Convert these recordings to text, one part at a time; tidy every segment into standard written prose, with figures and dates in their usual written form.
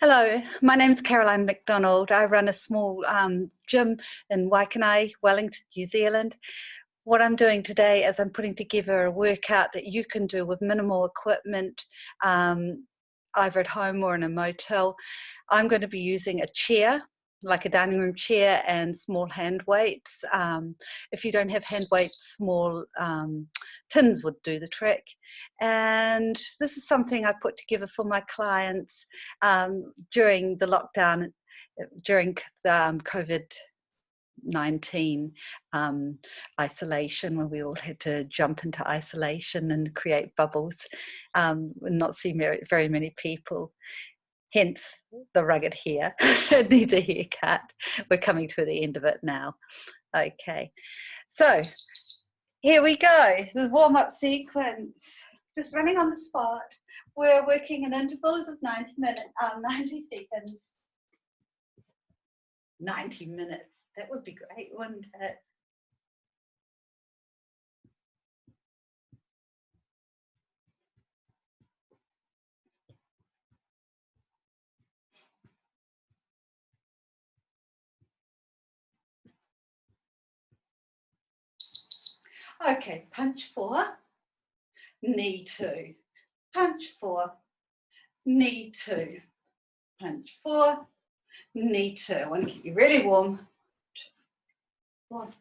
Hello, my name's Caroline McDonald. I run a small gym in Waikanae, Wellington, New Zealand. What I'm doing today is I'm putting together a workout that you can do with minimal equipment, either at home or in a motel. I'm going to be using a chair, like a dining room chair, and small hand weights. If you don't have hand weights, small tins would do the trick. And this is something I put together for my clients during the lockdown, during the COVID-19 isolation, when we all had to jump into isolation and create bubbles and not see very many people. Hence the rugged hair, need the haircut. We're coming to the end of it now. Okay, so here we go, the warm-up sequence. Just running on the spot. We're working in intervals of 90 seconds. 90 minutes, that would be great, wouldn't it? Okay, punch 4, knee 2, punch 4, knee 2, punch 4, knee 2. I want to keep you really warm. 1.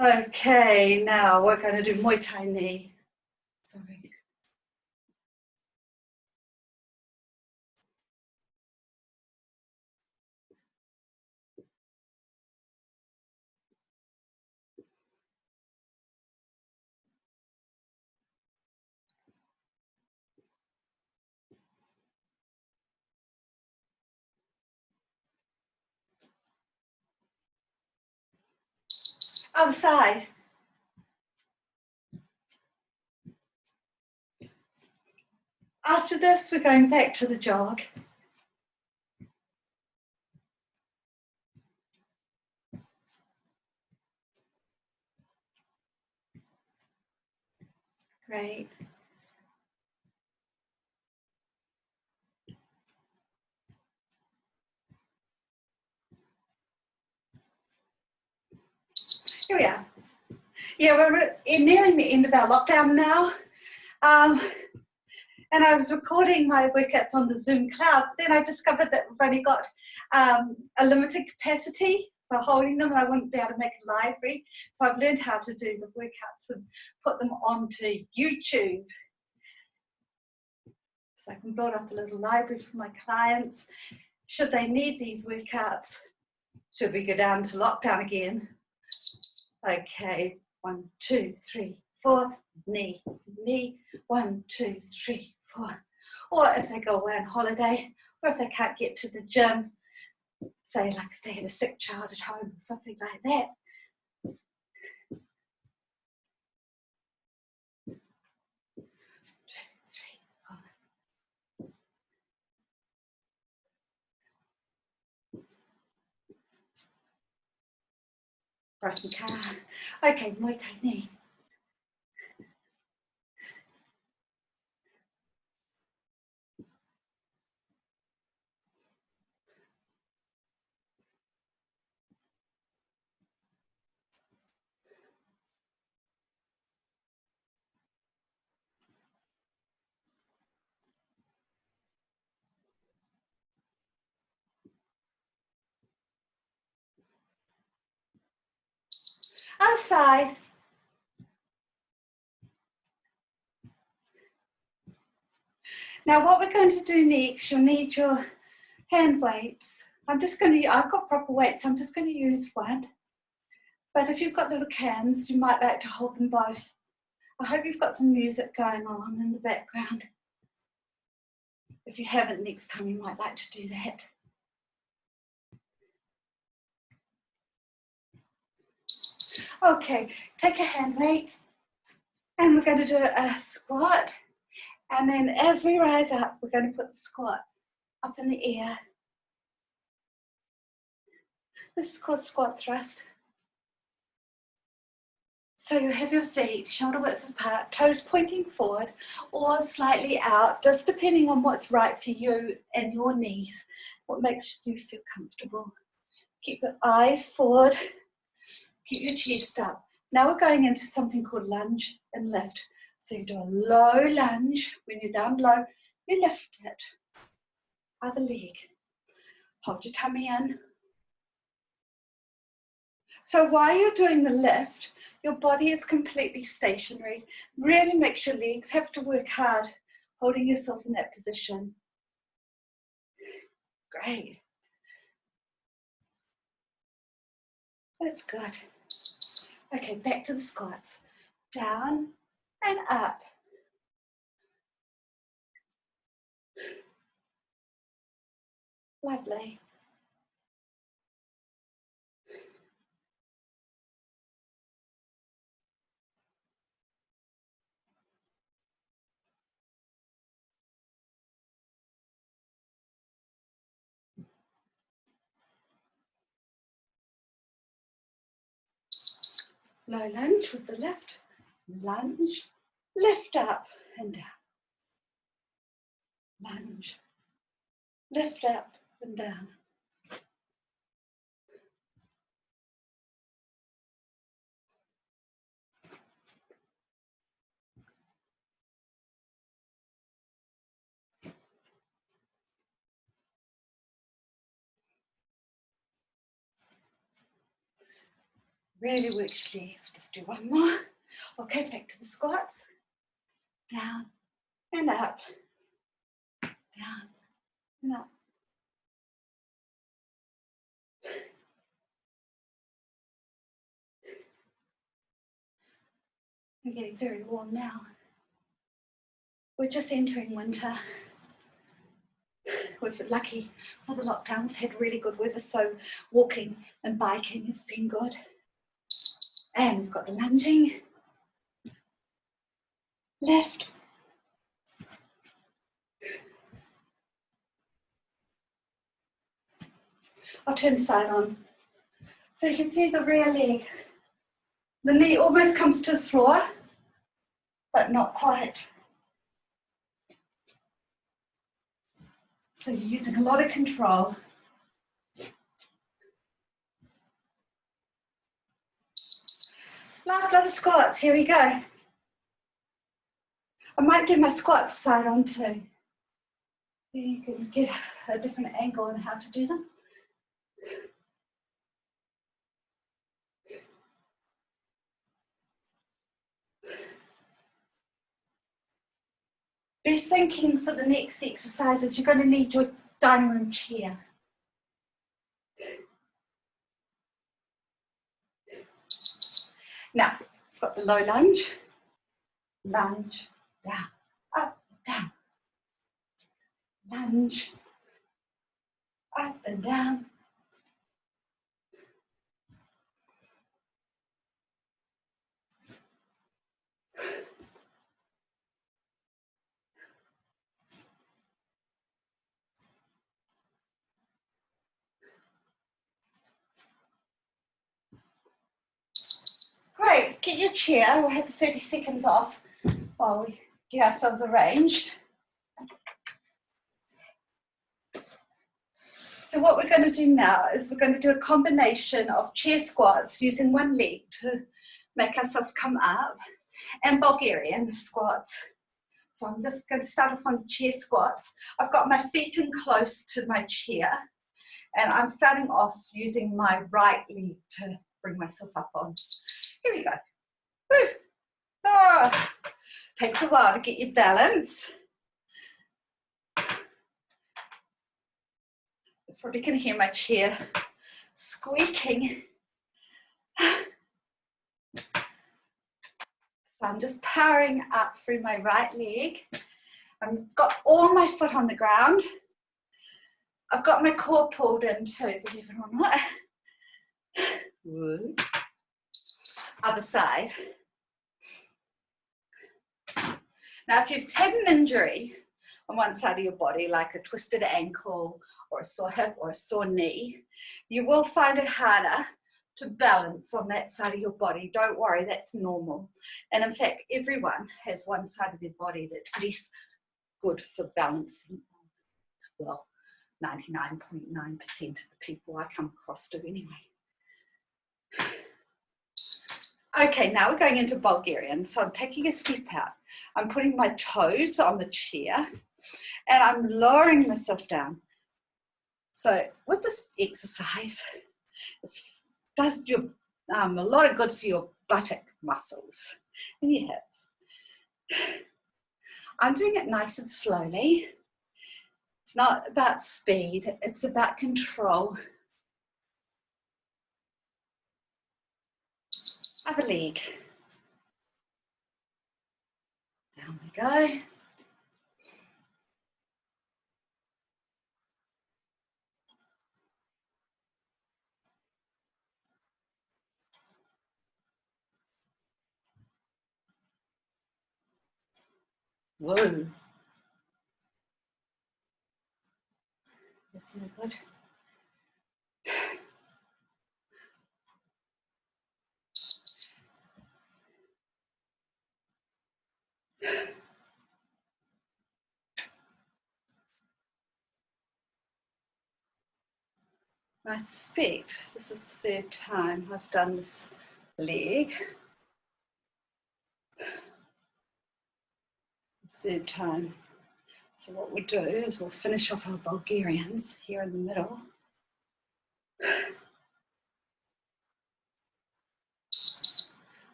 Okay, now we're going to do Muay Thai knee. Sorry. Other side. After this, we're going back to the jog. Great. Here we are. Yeah, we're nearing the end of our lockdown now. And I was recording my workouts on the Zoom cloud. Then I discovered that we've only got a limited capacity for holding them, and I wouldn't be able to make a library. So I've learned how to do the workouts and put them onto YouTube. So I can build up a little library for my clients. Should they need these workouts? Should we go down to lockdown again? Okay, 1, 2, 3, 4, knee, knee, 1, 2, 3, 4. Or if they go away on holiday, or if they can't get to the gym, say like if they had a sick child at home, something like that. 2, 3, 4. Broken car. Okay, Muay Thai knee. Outside. Now what we're going to do next, you'll need your hand weights. I've got proper weights, I'm just going to use one. But if you've got little cans, you might like to hold them both. I hope you've got some music going on in the background. If you haven't, next time you might like to do that. Okay, take a hand weight, and we're going to do a squat And then as we rise up, we're going to put the squat up in the air. This is called squat thrust. So you have your feet shoulder width apart, toes pointing forward or slightly out, just depending on what's right for you and your knees, what makes you feel comfortable. Keep your eyes forward, keep your chest up. Now we're going into something called lunge and lift. So you do a low lunge. When you're down low, you lift it. Other leg. Hold your tummy in. So while you're doing the lift, your body is completely stationary. Really makes your legs have to work hard, holding yourself in that position. Great. That's good. Okay, back to the squats. Down and up. Lovely. Low lunge with the lift. Lunge, lift up and down. Lunge, lift up and down. Really works your legs. Just do one more. Okay, back to the squats. Down and up. Down and up. I'm getting very warm now. We're just entering winter. We're lucky for the lockdown. We've had really good weather, so walking and biking has been good. And we've got the lunging. Left. I'll turn the side on. So you can see the rear leg. The knee almost comes to the floor, but not quite. So you're using a lot of control. Last lot of squats, here we go. I might do my squats side on too. You can get a different angle on how to do them. Be thinking for the next exercises, you're going to need your dining room chair. Now, got the low lunge, lunge, down, up, down, lunge, up and down. Great, get your chair, we'll have 30 seconds off while we get ourselves arranged. So what we're going to do now is we're going to do a combination of chair squats using one leg to make ourselves come up and Bulgarian squats. So I'm just going to start off on the chair squats. I've got my feet in close to my chair and I'm starting off using my right leg to bring myself up on. Here we go. Woo. Ah. Takes a while to get your balance. It's probably going to hear my chair squeaking. So I'm just powering up through my right leg. I've got all my foot on the ground. I've got my core pulled in too, believe it or not. Woo. Other side. Now, if you've had an injury on one side of your body, like a twisted ankle or a sore hip or a sore knee, you will find it harder to balance on that side of your body. Don't worry, that's normal. And in fact, everyone has one side of their body that's less good for balancing. Well, 99.9% of the people I come across do anyway. Okay, now we're going into Bulgarian. So I'm taking a step out. I'm putting my toes on the chair and I'm lowering myself down. So with this exercise, it does you a lot of good for your buttock muscles and your hips. I'm doing it nice and slowly. It's not about speed, it's about control. Other leg. Down we go. Whoa. That's no good. I suspect this is the third time I've done this leg. Third time. So what we'll do is we'll finish off our Bulgarians here in the middle.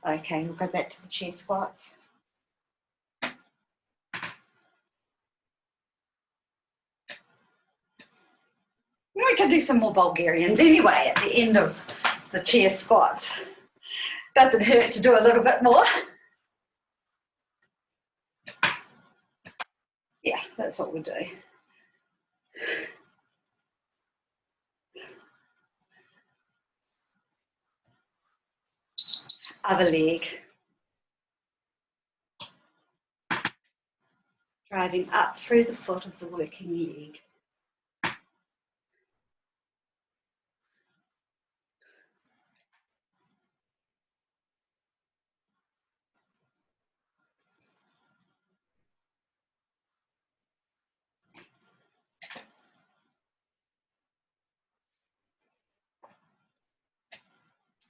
Okay, we'll go back to the chair squats. We can do some more Bulgarians anyway at the end of the chair squats. Doesn't hurt to do a little bit more. Yeah, that's what we'll do. Other leg. Driving up through the foot of the working leg.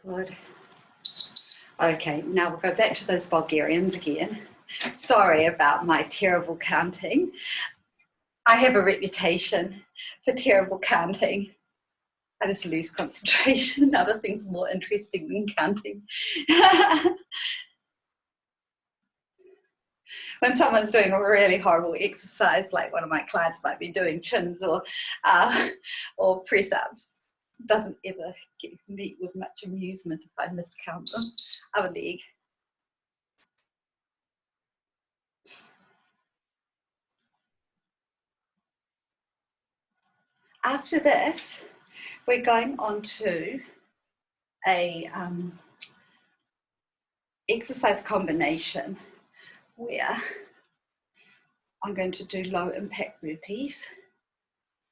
Good. Okay, now we'll go back to those Bulgarians again. Sorry about my terrible counting. I have a reputation for terrible counting. I just lose concentration. Other things more interesting than counting. When someone's doing a really horrible exercise, like one of my clients might be doing chins or press-ups, doesn't ever meet with much amusement if I miscount them. Other leg. After this, we're going on to a exercise combination where I'm going to do low impact burpees.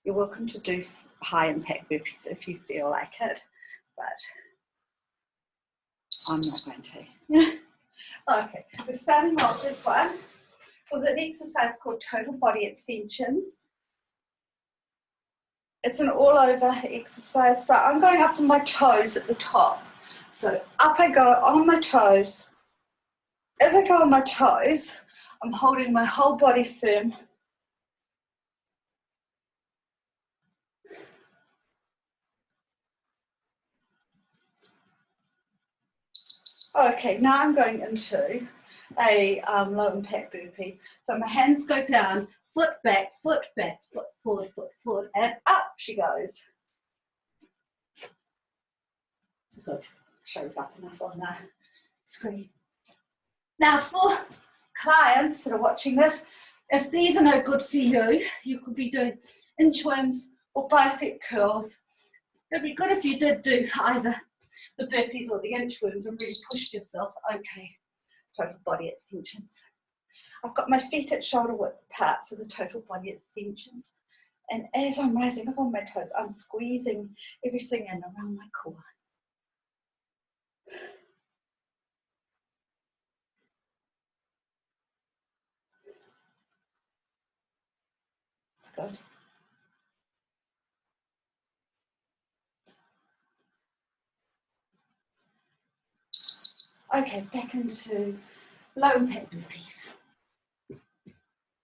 You're welcome to do high impact burpees if you feel like it, but I'm not going to. Okay, we're starting off this one with an exercise called total body extensions. It's an all over exercise. So I'm going up on my toes at the top. So up I go on my toes. As I go on my toes, I'm holding my whole body firm. Okay, now I'm going into a low impact burpee. So my hands go down, foot back, foot forward, and up she goes. Good, shows up enough on the screen. Now for clients that are watching this, if these are no good for you, you could be doing inchworms or bicep curls. It'd be good if you did do either the burpees or the inchworms and really pushed yourself. Okay, total body extensions. I've got my feet at shoulder width apart for the total body extensions. And as I'm rising up on my toes, I'm squeezing everything in around my core. That's good. Okay, back into low impact burpees.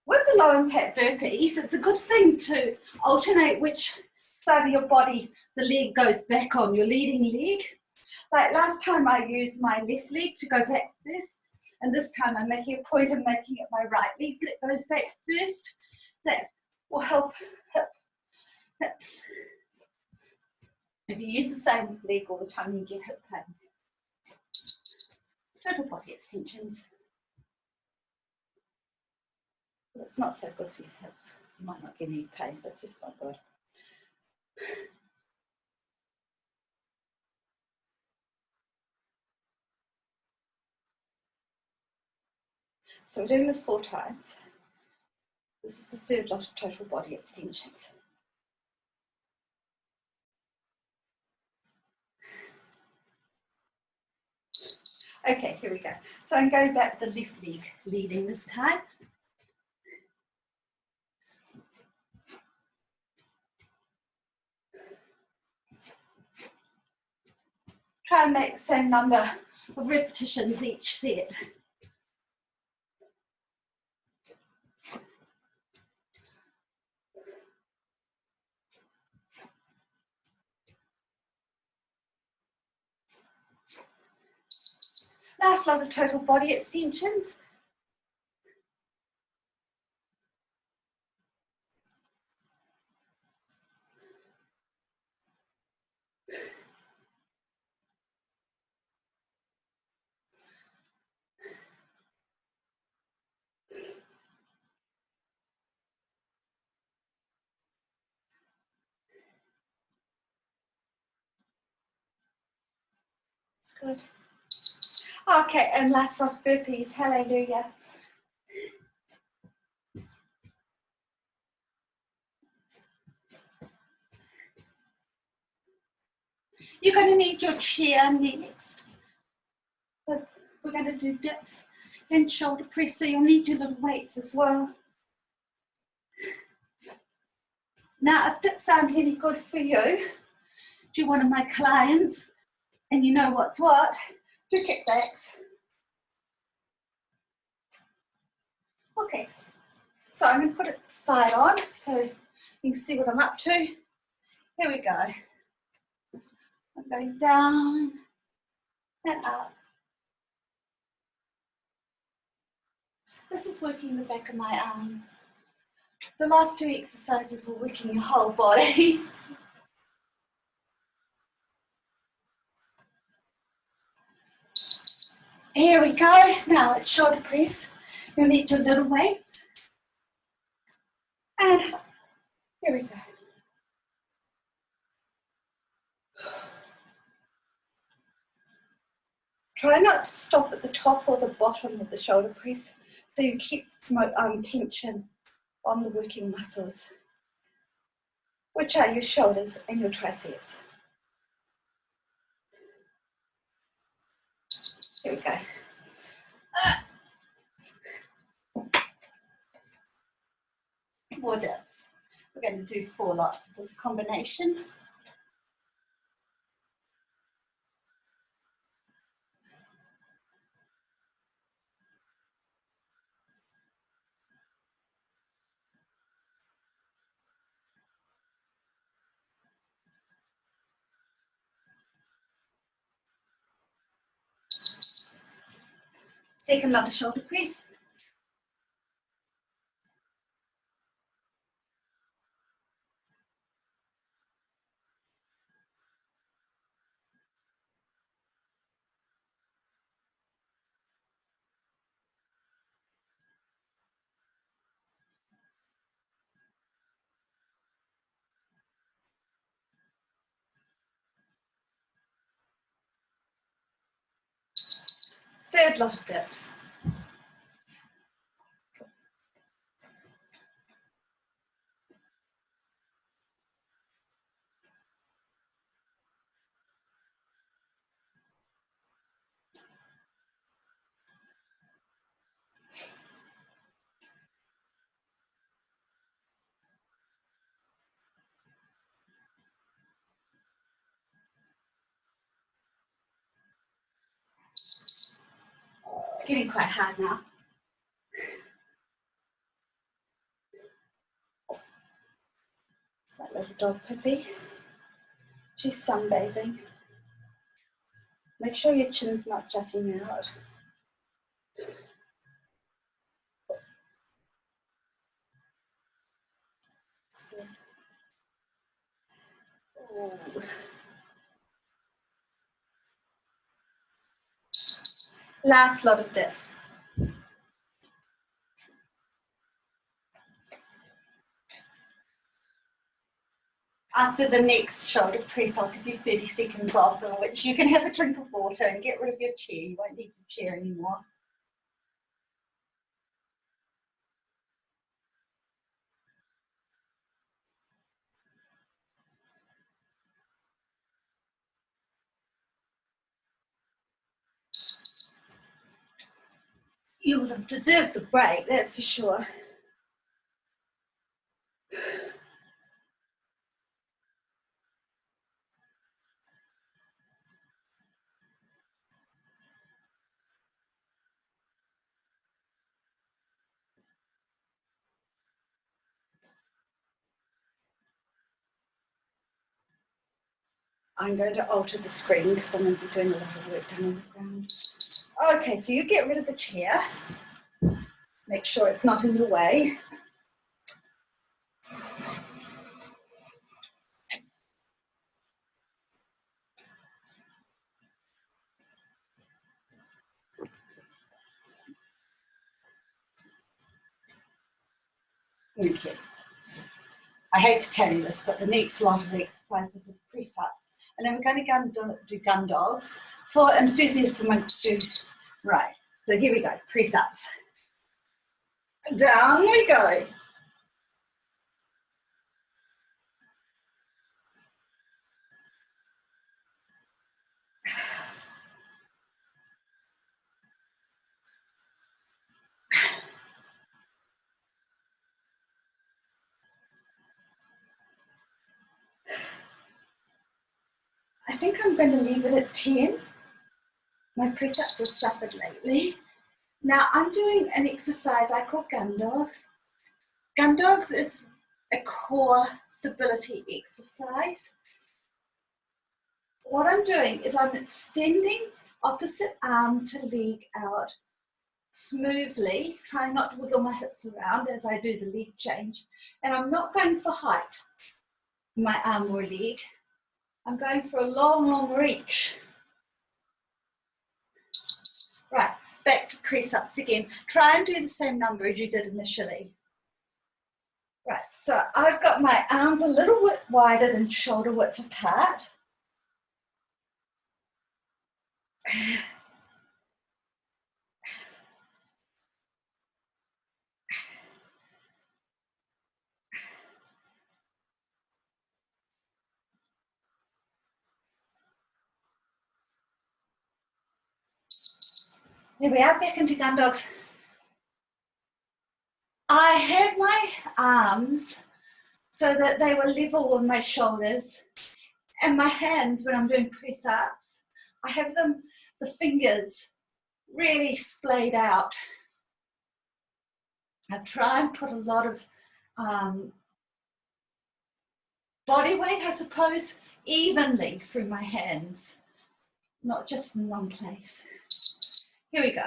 With the low impact burpees, it's a good thing to alternate which side of your body the leg goes back on, your leading leg. Like last time I used my left leg to go back first, and this time I'm making a point of making it my right leg that goes back first. That will help hips. If you use the same leg all the time, you get hip pain. Total body extensions. Well, it's not so good for your hips. You might not get any pain, but it's just not good. So we're doing this 4 times. This is the third lot of total body extensions. Okay, here we go. So I'm going back with the left leg leading this time. Try and make the same number of repetitions each set. Last lot of total body extensions. Good. Okay, and last lot of burpees. Hallelujah. You're going to need your chair next. But we're going to do dips and shoulder press, so you'll need your little weights as well. Now, if dips aren't any good for you, if you're one of my clients and you know what's what, do kickbacks. Okay, so I'm going to put it side on so you can see what I'm up to. Here we go. I'm going down and up. This is working the back of my arm. The last 2 exercises were working your whole body. Here we go. Now it's shoulder press. You'll need your little weights. And here we go. Try not to stop at the top or the bottom of the shoulder press, so you keep tension on the working muscles, which are your shoulders and your triceps. Here we go. More dips. We're going to do 4 lots of this combination. Second lot of shoulder press. Third lot of dips. getting quite hard now. That little dog Pippi. She's sunbathing. Make sure your chin's not jutting out. Ooh. Last lot of dips. After the next shoulder press, I'll give you 30 seconds off, in which you can have a drink of water and get rid of your chair. You won't need your chair anymore. You will have deserved the break, that's for sure. I'm going to alter the screen because I'm going to be doing a lot of work down on the ground. Okay, so you get rid of the chair. Make sure it's not in the way. Okay. I hate to tell you this, but the next lot of exercises are press-ups. And then we're going to do gun dogs for enthusiasts amongst you. Right, so here we go, press-ups. Down we go. I think I'm going to leave it at 10. My press-ups have suffered lately. Now I'm doing an exercise I call gun dogs. Gun dogs is a core stability exercise. What I'm doing is I'm extending opposite arm to leg out smoothly, trying not to wiggle my hips around as I do the leg change. And I'm not going for height, my arm or leg. I'm going for a long, long reach. Right, back to press ups again. Try and do the same number as you did initially. Right, so I've got my arms a little bit wider than shoulder width apart. There we are, back into gun dogs. I had my arms so that they were level with my shoulders, and my hands, when I'm doing press ups, I have them, the fingers really splayed out. I try and put a lot of body weight, I suppose, evenly through my hands, not just in one place. Here we go.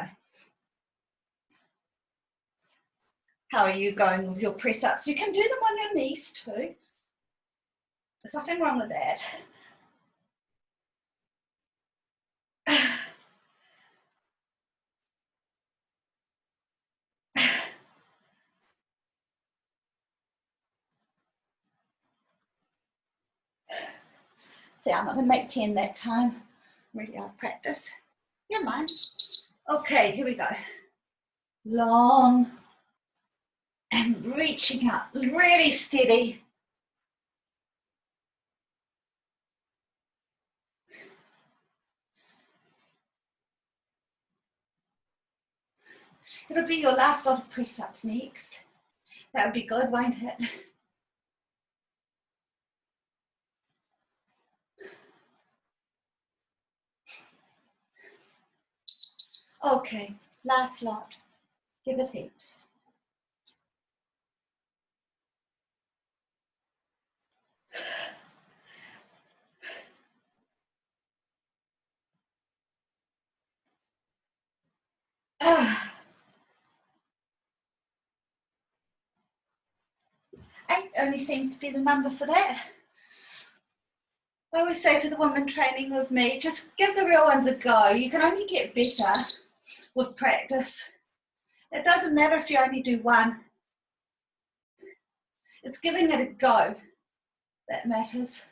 How are you going with your press ups? You can do them on your knees too. There's nothing wrong with that. See, I'm not going to make 10 that time. Really out of practice. Never mind. Okay, here we go. Long and reaching up, really steady. It'll be your last lot of press-ups next. That would be good, won't it? Okay, Last lot. Give it heaps. Eight only seems to be the number for that. I always say to the women training with me, just give the real ones a go. You can only get better with practice. It doesn't matter if you only do one. It's giving it a go that matters.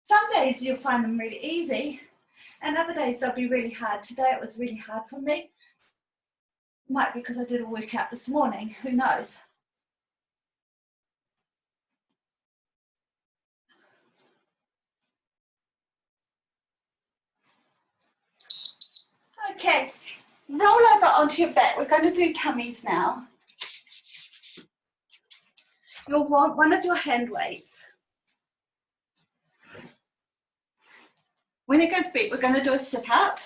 Some days you'll find them really easy, and other days they'll be really hard. Today it was really hard for me. Might be because I did a workout this morning, who knows? Okay, roll over onto your back. We're going to do tummies now. You'll want one of your hand weights. When it goes big, we're going to do a sit up.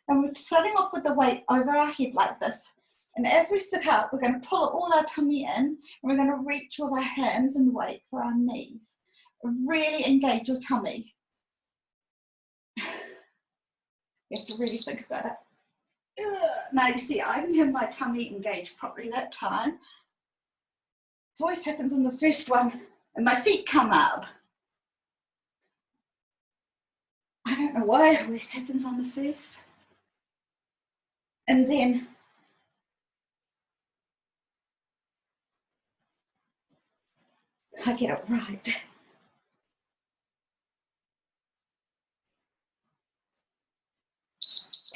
And we're starting off with the weight over our head like this. And as we sit up, we're going to pull all our tummy in, and we're going to reach with our hands and weight for our knees. Really engage your tummy. You have to really think about it. Now you see, I didn't have my tummy engaged properly that time. It always happens on the first one, and my feet come up. I don't know why it always happens on the first. And then I get it right.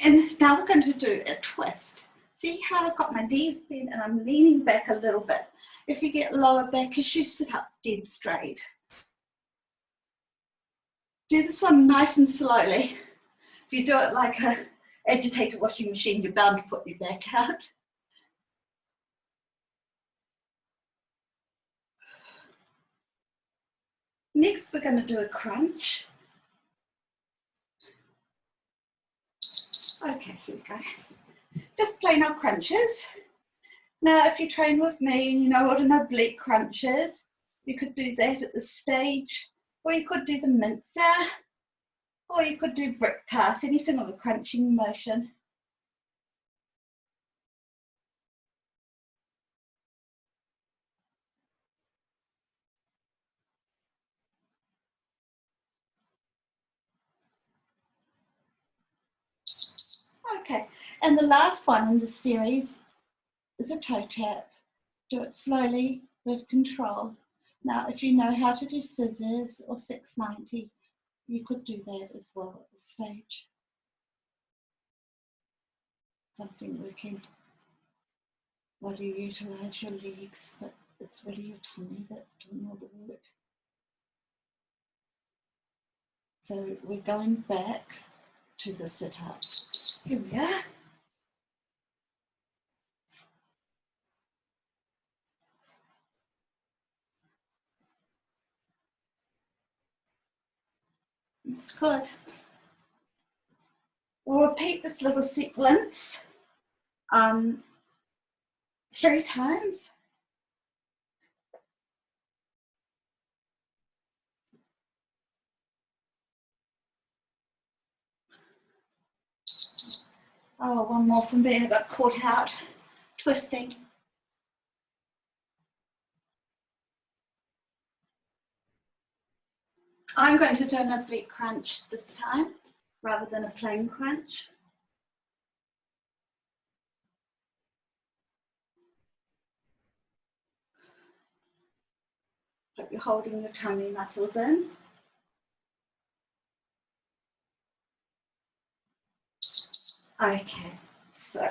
And now we're going to do a twist. See how I've got my knees bent and I'm leaning back a little bit. If you get lower back issues, sit up dead straight. Do this one nice and slowly. If you do it like an agitated washing machine, you're bound to put your back out. Next, we're going to do a crunch. Okay, here we go. Just plain old crunches. Now, if you train with me and you know what an oblique crunch is, you could do that at the stage, or you could do the mincer, or you could do brick pass, anything with a crunching motion. Okay, and the last one in the series is a toe tap. Do it slowly with control. Now, if you know how to do scissors or 690, you could do that as well at this stage. Something working while you utilize your legs, but it's really your tummy that's doing all the work. So we're going back to the sit-up. Here we are. That's good. We'll repeat this little sequence 3 times. Oh, one more from me. I got caught out twisting. I'm going to do an oblique crunch this time rather than a plain crunch. Hope you're holding your tummy muscles in. Okay, so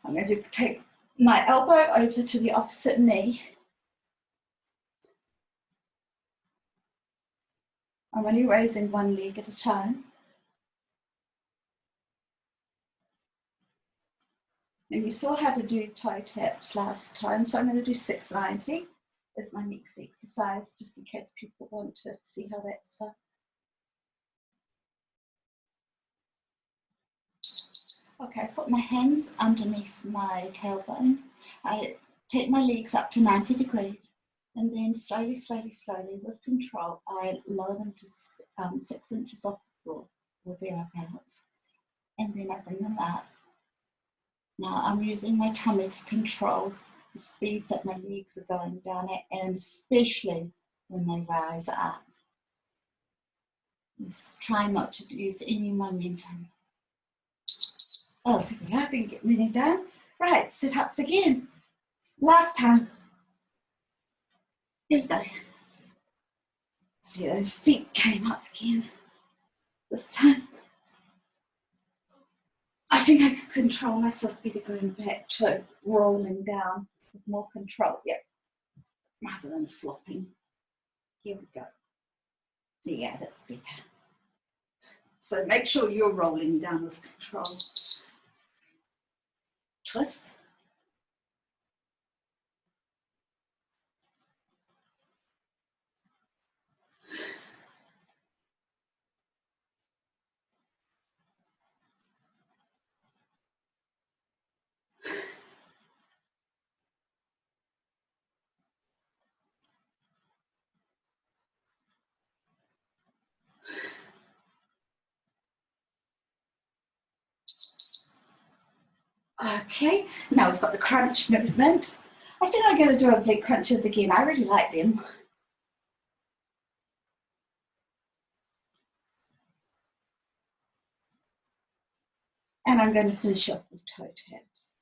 I'm going to take my elbow over to the opposite knee. I'm only raising one leg at a time. And you saw how to do toe taps last time, so I'm going to do 690 as my next exercise, just in case people want to see how that's done. Okay, I put my hands underneath my tailbone. I take my legs up to 90 degrees, and then slowly, slowly, slowly, with control, I lower them to 6 inches off the floor or thereabouts, and then I bring them up. Now I'm using my tummy to control the speed that my legs are going down at, and especially when they rise up. Just try not to use any momentum. Oh, there we are, didn't get many done. Right, sit-ups again. Last time. Here we go. See, those feet came up again. This time. I think I could control myself better going back to rolling down with more control. Yep. Rather than flopping. Here we go. Yeah, that's better. So make sure you're rolling down with control. Twist. Okay, now we've got the crunch movement. I think I'm going to do a big crunches again. I really like them. And I'm going to finish off with toe taps.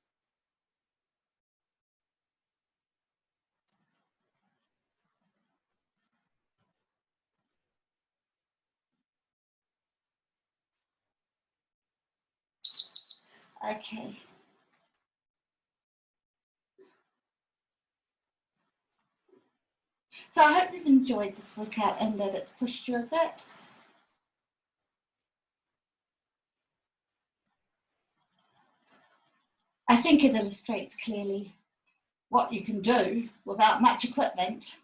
Okay. So I hope you've enjoyed this workout and that it's pushed you a bit. I think it illustrates clearly what you can do without much equipment.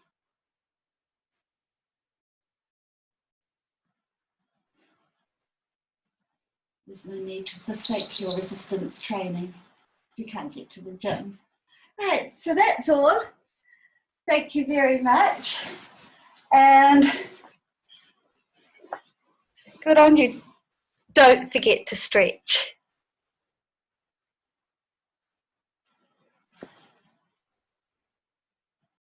There's no need to forsake your resistance training if you can't get to the gym. Right, so that's all. Thank you very much. And good on you. Don't forget to stretch.